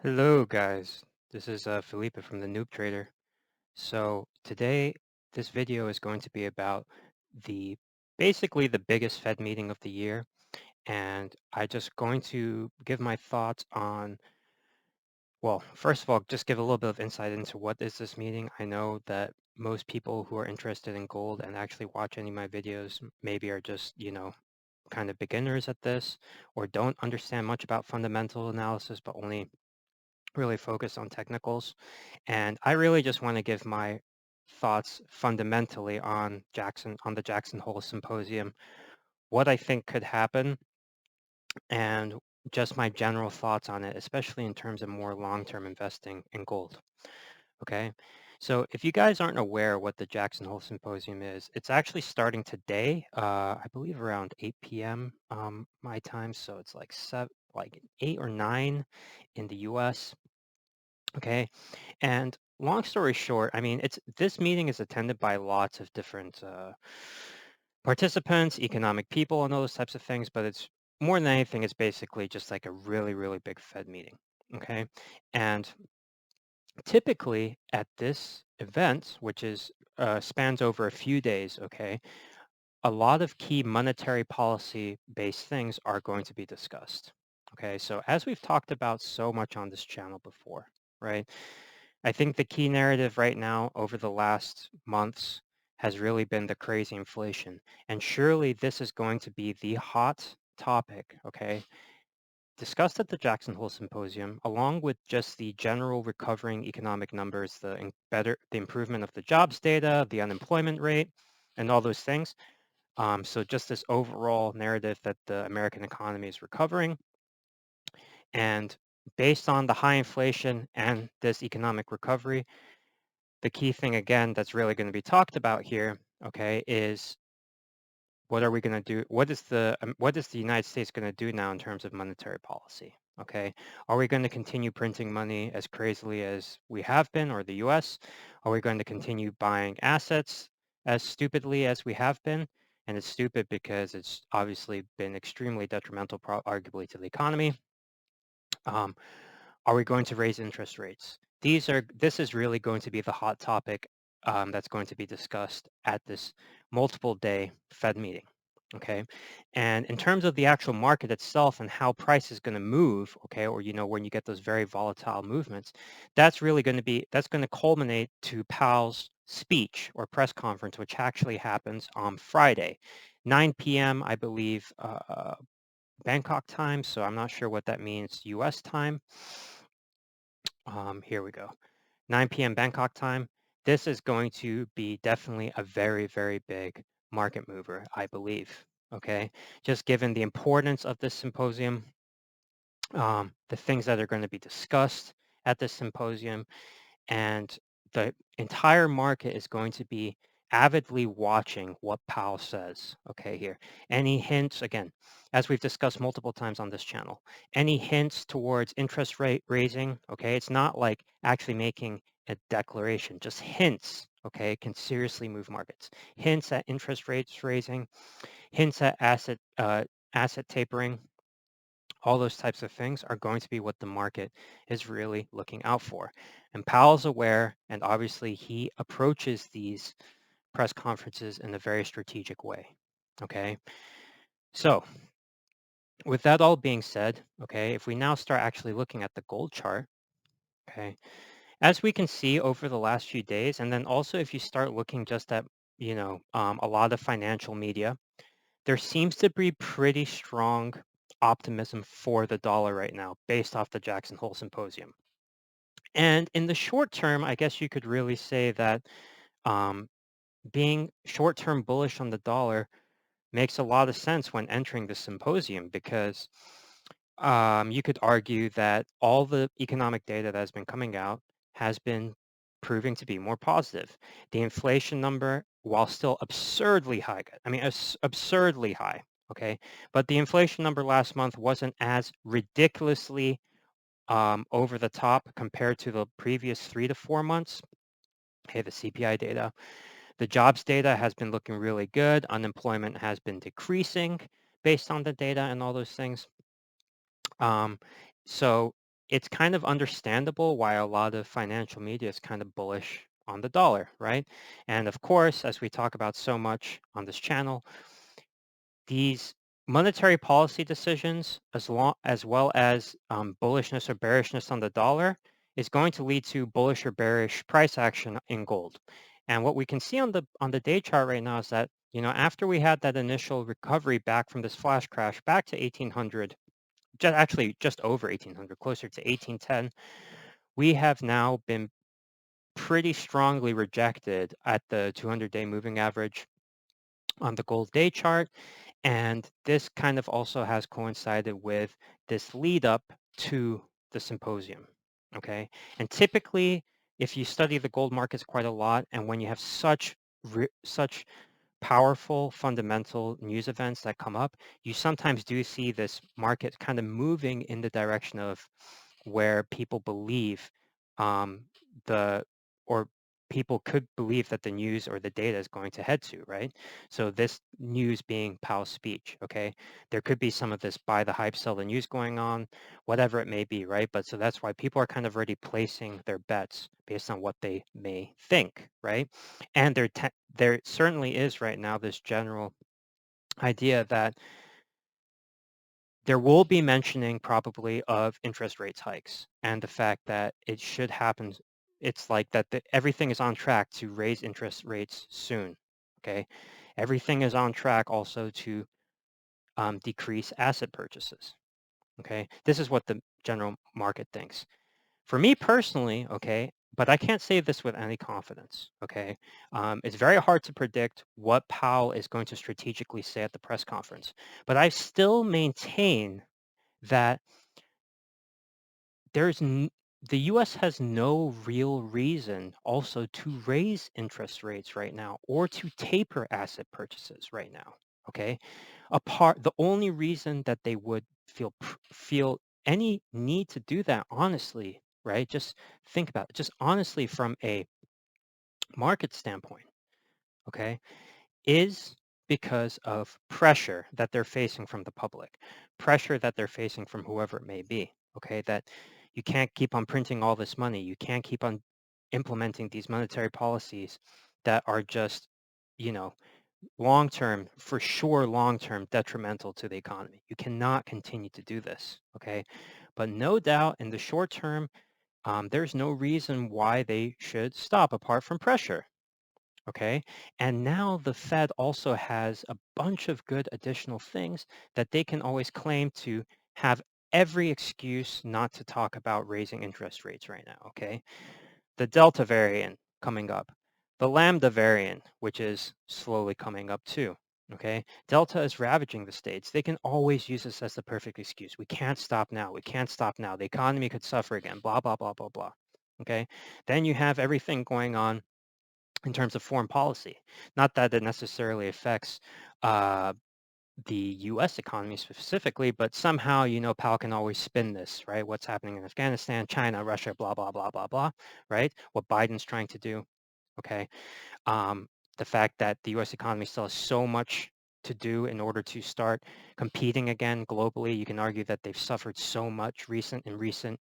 Hello, guys. This is Felipe from the Noob Trader. So today, this video is going to be about the basically the biggest Fed meeting of the year, and I just going to give my thoughts on. Well, first of all, just give a little bit of insight into what is this meeting. I know that most people who are interested in gold and actually watch any of my videos maybe are just kind of beginners at this or don't understand much about fundamental analysis, but only really focus on technicals. And I really just want to give my thoughts fundamentally on the Jackson Hole Symposium, what I think could happen, and just my general thoughts on it, especially in terms of more long-term investing in gold. Okay. So if you guys aren't aware what the Jackson Hole Symposium is, it's actually starting today, I believe around 8 p.m. My time. So it's like 8 or 9 in the US. Okay. And long story short, I mean, this meeting is attended by lots of different participants, economic people, and all those types of things. But it's more than anything, it's basically just like a really, really big Fed meeting. Okay. And typically at this event, which is spans over a few days, okay, a lot of key monetary policy based things are going to be discussed. Okay. So as we've talked about so much on this channel before, right? I think the key narrative right now over the last months has really been the crazy inflation. And surely this is going to be the hot topic, okay, discussed at the Jackson Hole Symposium, along with just the general recovering economic numbers, the improvement of the jobs data, the unemployment rate, and all those things. So just this overall narrative that the American economy is recovering. And based on the high inflation and this economic recovery, the key thing again that's really going to be talked about here, okay, is what are we going to do? What is the United States going to do now in terms of monetary policy? Okay, are we going to continue printing money as crazily as we have been, or the U.S.? Are we going to continue buying assets as stupidly as we have been? And it's stupid because it's obviously been extremely detrimental, arguably, to the economy. Um, are we going to raise interest rates? This is really going to be the hot topic that's going to be discussed at this multiple day Fed meeting. Okay. And in terms of the actual market itself and how price is going to move, okay, or, when you get those very volatile movements, that's going to culminate to Powell's speech or press conference, which actually happens on Friday, 9 p.m., I believe, Bangkok time. So I'm not sure what that means, US time. Here we go. 9 p.m. Bangkok time. This is going to be definitely a very, very big market mover, I believe. Okay. Just given the importance of this symposium, the things that are going to be discussed at this symposium, and the entire market is going to be avidly watching what Powell says, okay, here. Any hints, again, as we've discussed multiple times on this channel, any hints towards interest rate raising, okay, it's not like actually making a declaration, just hints, okay, can seriously move markets. Hints at interest rates raising, hints at asset tapering, all those types of things are going to be what the market is really looking out for. And Powell's aware, and obviously he approaches these press conferences in a very strategic way. Okay. So with that all being said, okay, if we now start actually looking at the gold chart, okay, as we can see over the last few days, and then also if you start looking just at, a lot of financial media, there seems to be pretty strong optimism for the dollar right now based off the Jackson Hole Symposium. And in the short term, I guess you could really say that um, being short-term bullish on the dollar makes a lot of sense when entering the symposium because you could argue that all the economic data that has been coming out has been proving to be more positive. The inflation number, while still absurdly high, I mean, absurdly high, okay, but the inflation number last month wasn't as ridiculously over the top compared to the previous 3 to 4 months. Okay, the CPI data. The jobs data has been looking really good. Unemployment has been decreasing based on the data and all those things. Um, so it's kind of understandable why a lot of financial media is kind of bullish on the dollar, right? And of course, as we talk about so much on this channel, these monetary policy decisions, as well as bullishness or bearishness on the dollar, is going to lead to bullish or bearish price action in gold. And what we can see on the day chart right now is that, after we had that initial recovery back from this flash crash back to 1800, actually just over 1800, closer to 1810, we have now been pretty strongly rejected at the 200-day moving average on the gold day chart. And this kind of also has coincided with this lead up to the symposium. Okay. And typically, if you study the gold markets quite a lot, and when you have such powerful fundamental news events that come up, you sometimes do see this market kind of moving in the direction of where people believe um, the or people could believe that the news or the data is going to head to, right? So this news being Powell's speech, okay? There could be some of this buy the hype, sell the news going on, whatever it may be, right? But so that's why people are kind of already placing their bets based on what they may think, right? And there certainly is right now this general idea that there will be mentioning probably of interest rates hikes and the fact that it should happen. It's like that everything is on track to raise interest rates soon. Okay. Everything is on track also to decrease asset purchases. Okay. This is what the general market thinks. For me personally, okay, but I can't say this with any confidence, okay? It's very hard to predict what Powell is going to strategically say at the press conference, but I still maintain that there's the U.S. has no real reason also to raise interest rates right now or to taper asset purchases right now. Okay, the only reason that they would feel any need to do that, honestly, right? Just think about it. Just honestly, from a market standpoint, okay, is because of pressure that they're facing from the public, pressure that they're facing from whoever it may be, okay, that you can't keep on printing all this money. You can't keep on implementing these monetary policies that are just, you know, long-term, for sure, long-term detrimental to the economy. You cannot continue to do this, okay? But no doubt in the short term, there's no reason why they should stop apart from pressure. Okay. And now the Fed also has a bunch of good additional things that they can always claim to have every excuse not to talk about raising interest rates right now. Okay. The Delta variant coming up, the Lambda variant, which is slowly coming up too. Okay. Delta is ravaging the states. They can always use this as the perfect excuse. We can't stop now. We can't stop now. The economy could suffer again, blah, blah, blah, blah, blah. Okay. Then you have everything going on in terms of foreign policy. Not that it necessarily affects uh, the U.S. economy specifically, but somehow, Powell can always spin this, right? What's happening in Afghanistan, China, Russia, blah, blah, blah, blah, blah, right? What Biden's trying to do, okay? The fact that the U.S. economy still has so much to do in order to start competing again globally. You can argue that they've suffered so much in recent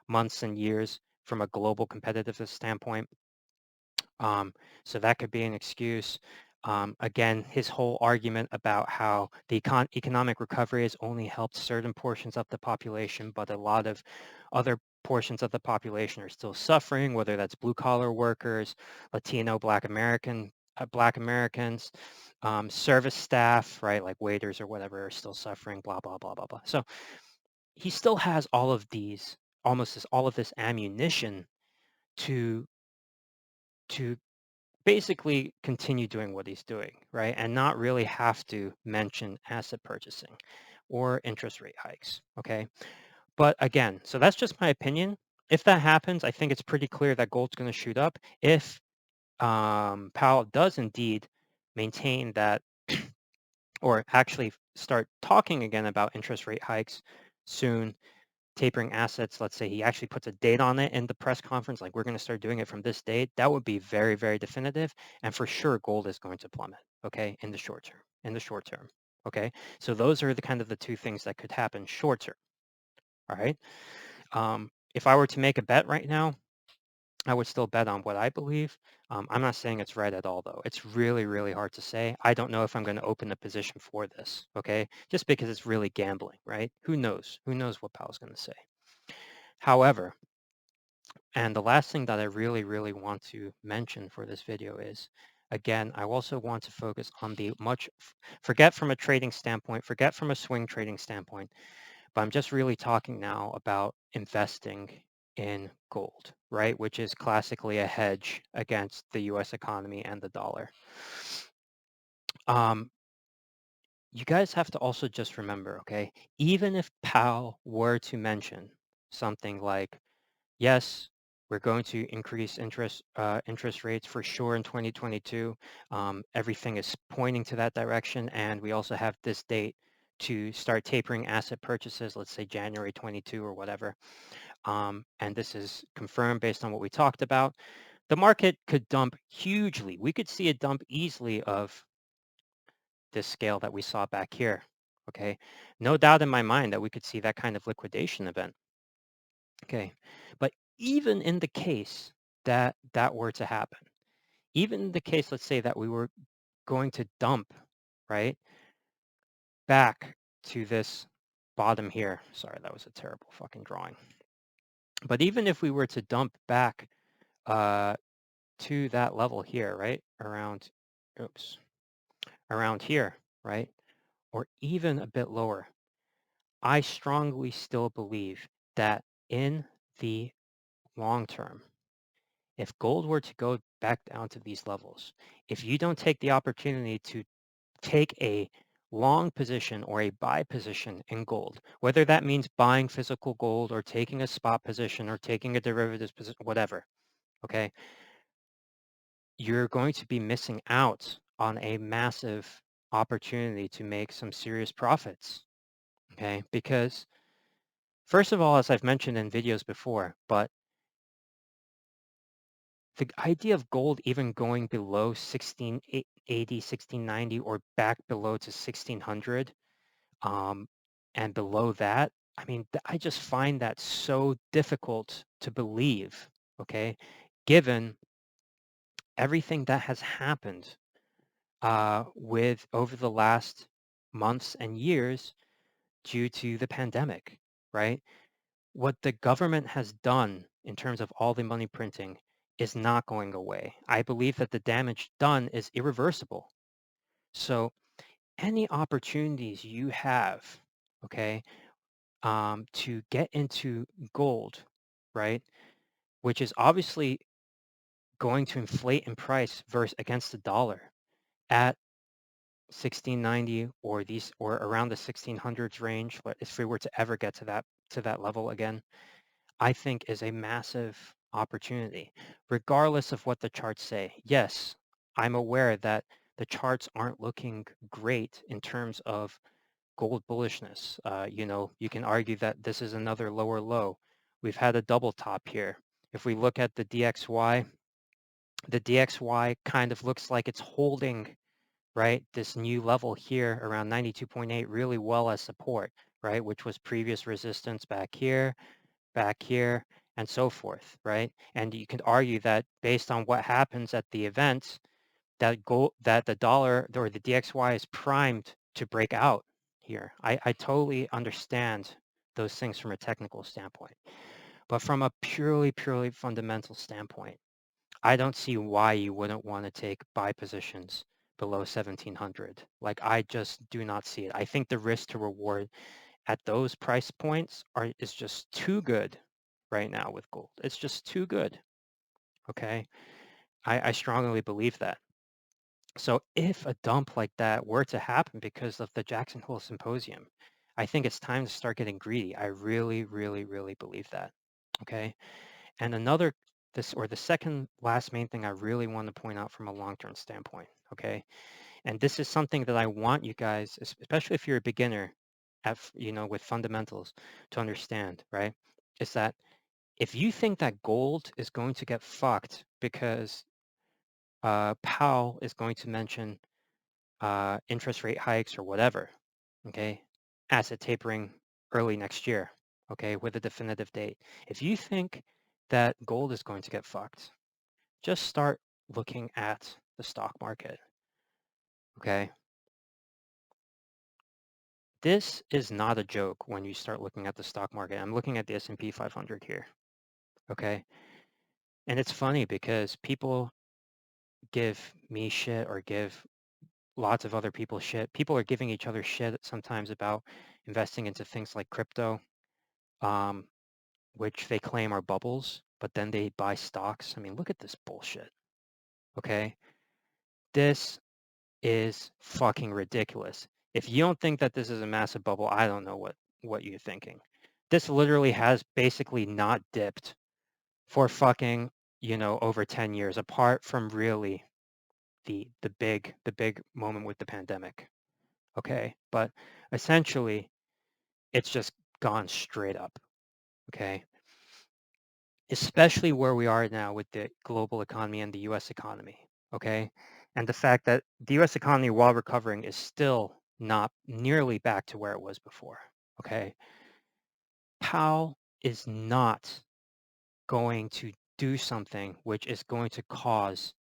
months and years from a global competitiveness standpoint. So that could be an excuse. Again, his whole argument about how the economic recovery has only helped certain portions of the population, but a lot of other portions of the population are still suffering, whether that's blue collar workers, Latino, Black Americans, service staff, right, like waiters or whatever, are still suffering, blah, blah, blah, blah, blah. So he still has all of this ammunition to to basically continue doing what he's doing, right? And not really have to mention asset purchasing or interest rate hikes, okay? But again, so that's just my opinion. If that happens, I think it's pretty clear that gold's going to shoot up. If Powell does indeed maintain that, or actually start talking again about interest rate hikes soon, tapering assets, let's say he actually puts a date on it in the press conference, like we're going to start doing it from this date, that would be very, very definitive. And for sure, gold is going to plummet, okay, in the short term, okay? So those are the kind of the two things that could happen short term, all right? if I were to make a bet right now, I would still bet on what I believe. I'm not saying it's right at all, though. It's really, really hard to say. I don't know if I'm going to open a position for this, okay? Just because it's really gambling, right? Who knows? Who knows what Powell's going to say? However, and the last thing that I really, really want to mention for this video is, again, I also want to focus on the forget from a trading standpoint, forget from a swing trading standpoint, but I'm just really talking now about investing in gold, right? Which is classically a hedge against the US economy and the dollar. Um, you guys have to also just remember, okay, even if Powell were to mention something like, yes, we're going to increase interest rates for sure in 2022. Everything is pointing to that direction, and we also have this date to start tapering asset purchases, let's say January 22 or whatever. And this is confirmed based on what we talked about. The market could dump hugely. We could see a dump easily of this scale that we saw back here. Okay, no doubt in my mind that we could see that kind of liquidation event. Okay, but even in the case that that were to happen, even in the case, let's say that we were going to dump, right, back to this bottom here. Sorry, that was a terrible fucking drawing. But even if we were to dump back uh, to that level here, right, around, oops, around here, right, or even a bit lower, I strongly still believe that in the long term, if gold were to go back down to these levels, if you don't take the opportunity to take a long position or a buy position in gold, whether that means buying physical gold or taking a spot position or taking a derivatives position, whatever, okay, you're going to be missing out on a massive opportunity to make some serious profits, okay? Because first of all, as I've mentioned in videos before, but the idea of gold even going below 1680, 1690 or back below to 1600 and below that, I mean, I just find that so difficult to believe, okay, given everything that has happened with over the last months and years due to the pandemic, right? What the government has done in terms of all the money printing is not going away. I believe that the damage done is irreversible. So any opportunities you have, okay, to get into gold, right, which is obviously going to inflate in price versus against the dollar at 1690 or these or around the 1600s range, if we were to ever get to that level again, I think is a massive opportunity, regardless of what the charts say. Yes, I'm aware that the charts aren't looking great in terms of gold bullishness. You know, you can argue that this is another lower low. We've had a double top here. If we look at the DXY kind of looks like it's holding, right, this new level here around 92.8 really well as support, right, which was previous resistance back here, and so forth, right? And you could argue that based on what happens at the event, that the dollar or the DXY is primed to break out here. I totally understand those things from a technical standpoint. But from a purely fundamental standpoint, I don't see why you wouldn't want to take buy positions below 1700. Like, I just do not see it. I think the risk to reward at those price points is just too good right now with gold. It's just too good. Okay. I strongly believe that. So if a dump like that were to happen because of the Jackson Hole Symposium, I think it's time to start getting greedy. I really, really, really believe that. Okay. And the second last main thing I really want to point out from a long-term standpoint. Okay. And this is something that I want you guys, especially if you're a beginner with fundamentals, to understand, right? Is that if you think that gold is going to get fucked because Powell is going to mention interest rate hikes or whatever, okay, asset tapering early next year, okay, with a definitive date. If you think that gold is going to get fucked, just start looking at the stock market, okay? This is not a joke when you start looking at the stock market. I'm looking at the S&P 500 here, okay? And it's funny because people give me shit or give lots of other people shit. People are giving each other shit sometimes about investing into things like crypto, um, which they claim are bubbles, but then they buy stocks. I mean, look at this bullshit, okay? This is fucking ridiculous. If you don't think that this is a massive bubble, I don't know what you're thinking. This literally has basically not dipped for fucking, over 10 years, apart from really the big moment with the pandemic. Okay? But essentially, it's just gone straight up. Okay? Especially where we are now with the global economy and the US economy. Okay? And the fact that the US economy, while recovering, is still not nearly back to where it was before. Okay? Powell is not going to do something which is going to cause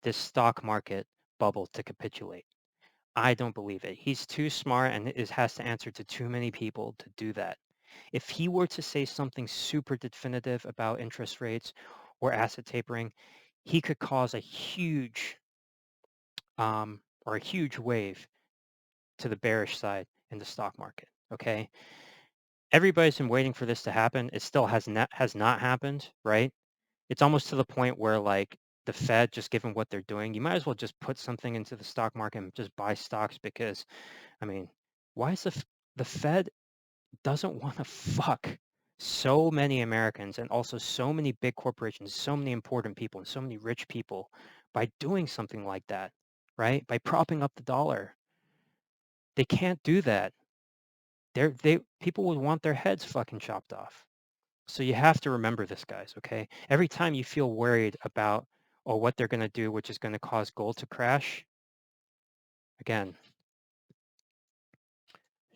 this stock market bubble to capitulate. I don't believe it. He's too smart and has to answer to too many people to do that. If he were to say something super definitive about interest rates or asset tapering, he could cause a huge or a huge wave to the bearish side in the stock market. Okay, everybody's been waiting for this to happen. It still has not happened, right? It's almost to the point where like the Fed, just given what they're doing, you might as well just put something into the stock market and just buy stocks because, I mean, why is the Fed doesn't want to fuck so many Americans and also so many big corporations, so many important people and so many rich people by doing something like that, right? By propping up the dollar. They can't do that. People would want their heads fucking chopped off. So you have to remember this, guys, okay? Every time you feel worried about or what they're going to do, which is going to cause gold to crash, again,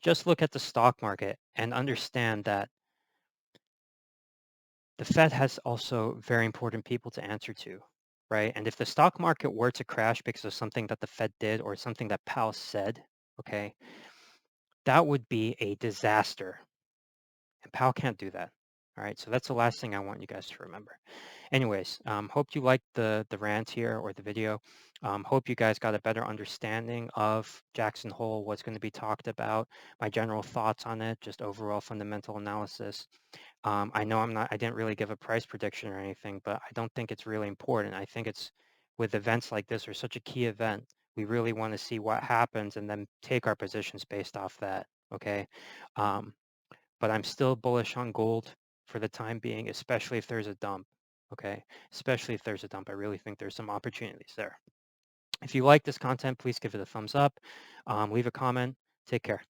just look at the stock market and understand that the Fed has also very important people to answer to, right? And if the stock market were to crash because of something that the Fed did or something that Powell said, okay, that would be a disaster. And Powell can't do that. All right, so that's the last thing I want you guys to remember. Anyways, hope you liked the rant here or the video. Hope you guys got a better understanding of Jackson Hole, what's going to be talked about, my general thoughts on it, just overall fundamental analysis. I know I didn't really give a price prediction or anything, but I don't think it's really important. I think it's with events like this or such a key event, we really want to see what happens and then take our positions based off that. Okay. Um, but I'm still bullish on gold for the time being, especially if there's a dump. Okay. Especially if there's a dump. I really think there's some opportunities there. If you like this content, please give it a thumbs up. Leave a comment. Take care.